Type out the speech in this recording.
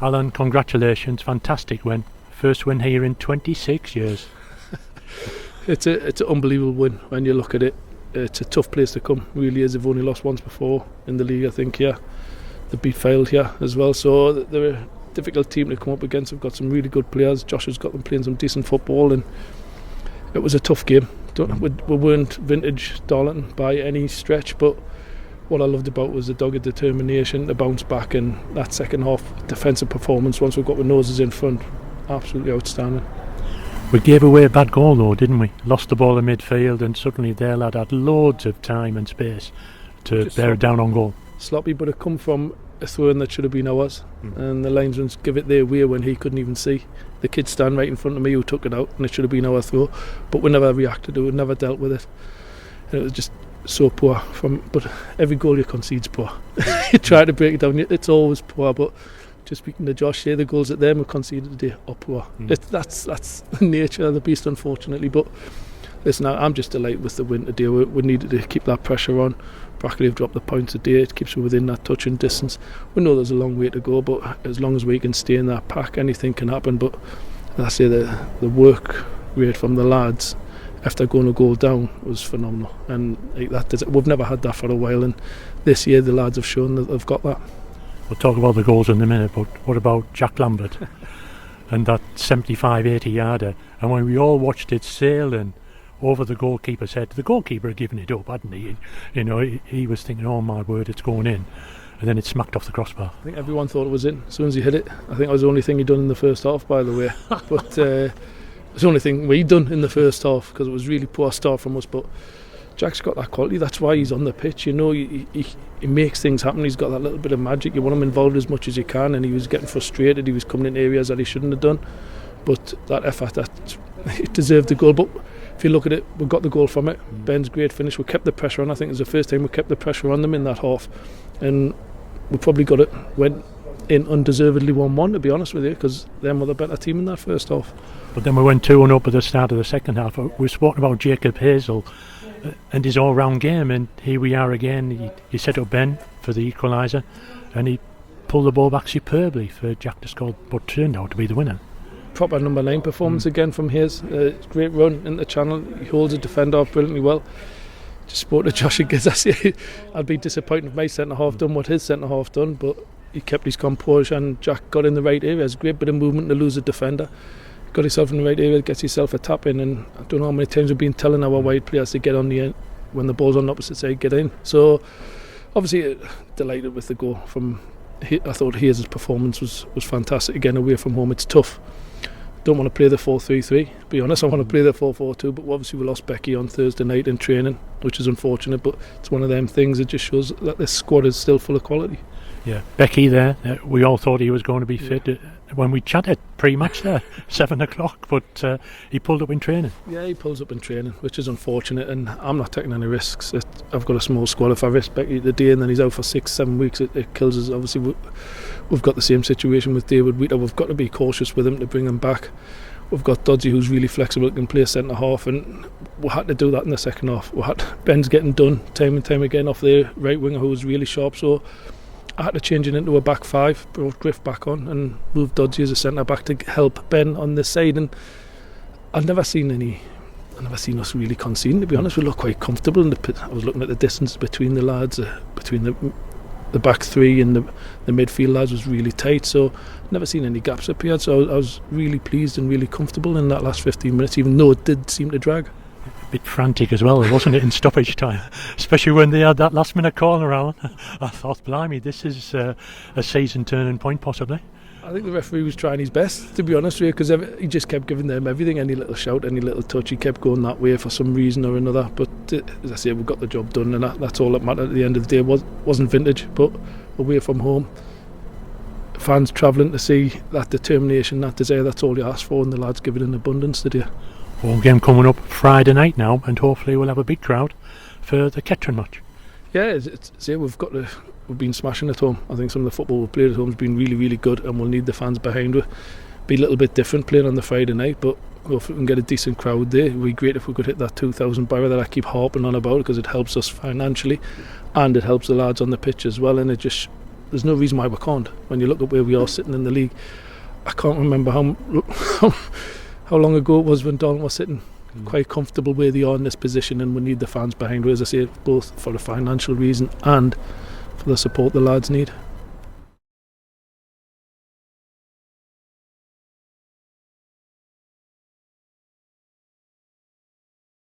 Alan, congratulations, fantastic win. First win here in 26 years. It's an unbelievable win when you look at it. It's a tough place to come, really is. They've only lost once before in the league, I think, here. They beat Fylde here as well, so they're a difficult team to come up against. They've got some really good players. Josh has got them playing some decent football, and it was a tough game. We weren't vintage Darlington by any stretch, but what I loved about was the dogged determination to bounce back, and that second half defensive performance once we got the noses in front, absolutely outstanding. We gave away a bad goal though, didn't we? Lost the ball in midfield, and suddenly their lad had loads of time and space to bear it down on goal. Sloppy, but it come from a throw-in that should have been ours, and the linesman give it their way when he couldn't even see. The kid stand right in front of me who took it out, and it should have been our throw, but we never reacted to it, never dealt with it, and it was just so poor. But every goal you concede's poor. You try to break it down, it's always poor, but just speaking to Josh here, the goals that them have conceded today are poor. That's the nature of the beast, unfortunately. But listen, I'm just delighted with the win today. We needed to keep that pressure on. Brackley have dropped the points today. It keeps us within that touching distance. We know there's a long way to go, but as long as we can stay in that pack, anything can happen. But as I say, the work rate from the lads after going a goal down was phenomenal, and we've never had that for a while, and this year the lads have shown that they've got that. We'll talk about the goals in a minute, but what about Jack Lambert and that 75-80 yarder? And when we all watched it sailing over the goalkeeper's head, the goalkeeper had given it up, hadn't he? You know, he was thinking, oh my word, it's going in, and then it smacked off the crossbar. I think everyone thought it was in as soon as he hit it. I think it was the only thing he'd done in the first half, by the way. But it was the only thing we'd done in the first half, because it was really poor start from us. But Jack's got that quality, that's why he's on the pitch, you know. He makes things happen. He's got that little bit of magic. You want him involved as much as you can, and he was getting frustrated. He was coming in areas that he shouldn't have done, but that effort, it deserved the goal. But if you look at it, we got the goal from it. Ben's great finish. We kept the pressure on. I think it was the first time we kept the pressure on them in that half, and we probably went in undeservedly 1-1, to be honest with you, because them were the better team in that first half. But then we went 2-1 up at the start of the second half. We've spoken about Jacob Hazel and his all-round game, and here we are again. He set up Ben for the equaliser, and he pulled the ball back superbly for Jack to score, but turned out to be the winner. Proper number 9 performance again from his. Great run in the channel. He holds a defender off brilliantly well. Just spoke to Josh again. I'd be disappointed if my centre half done what his centre half done, but he kept his composure, and Jack got in the right areas. Great bit of movement to lose a defender. Got himself in the right area, gets himself a tap in, and I don't know how many times we've been telling our wide players to get on the end when the ball's on the opposite side, get in. So obviously delighted with the goal from. I thought Hayes' performance was fantastic again away from home. It's tough. Don't want to play the 4-3-3, to be honest. I want to play the 4-4-2, but obviously we lost Becky on Thursday night in training, which is unfortunate, but it's one of them things. It just shows that this squad is still full of quality. Yeah, Becky there, we all thought he was going to be fit when we chatted pre-match there, 7 o'clock, but he pulled up in training. Yeah, he pulls up in training, which is unfortunate, and I'm not taking any risks. I've got a small squad. If I risk Becky today and then he's out for 6-7 weeks, it kills us. Obviously we've got the same situation with David Wheater. We've got to be cautious with him to bring him back. We've got Dodgy, who's really flexible, can play centre half, and we had to do that in the second half. Ben's getting done time and time again off the right winger, who was really sharp, so I had to change it into a back 5, brought Griff back on and moved Dodgy as a centre back to help Ben on this side. And I've never seen us really conceding, to be honest. We look quite comfortable in the pit. I was looking at the distance between the lads, between the back 3 and the midfield lads was really tight, so never seen any gaps appeared. So I was really pleased and really comfortable in that last 15 minutes, even though it did seem to drag. A bit frantic as well, wasn't it, in stoppage time, especially when they had that last minute corner, Alan. I thought, blimey, this is a season turning point possibly. I think the referee was trying his best, to be honest with you, because he just kept giving them everything, any little shout, any little touch. He kept going that way for some reason or another, but as I say, we got the job done, and that's all that mattered at the end of the day. Wasn't vintage, but away from home, fans travelling to see that determination, that desire, that's all you ask for, and the lads give it in abundance today. Home game coming up Friday night now, and hopefully we'll have a big crowd for the Kettering match. Yeah, we've been smashing at home. I think some of the football we've played at home has been really, really good, and we'll need the fans behind it. Be a little bit different playing on the Friday night, but if we can get a decent crowd there, it would be great if we could hit that 2,000 barrier that I keep harping on about, because it helps us financially and it helps the lads on the pitch as well, and it just there's no reason why we can't. When you look at where we are sitting in the league, I can't remember how long ago it was when Darlington was sitting quite comfortable where they are in this position, and we need the fans behind, as I say, both for a financial reason and for the support the lads need.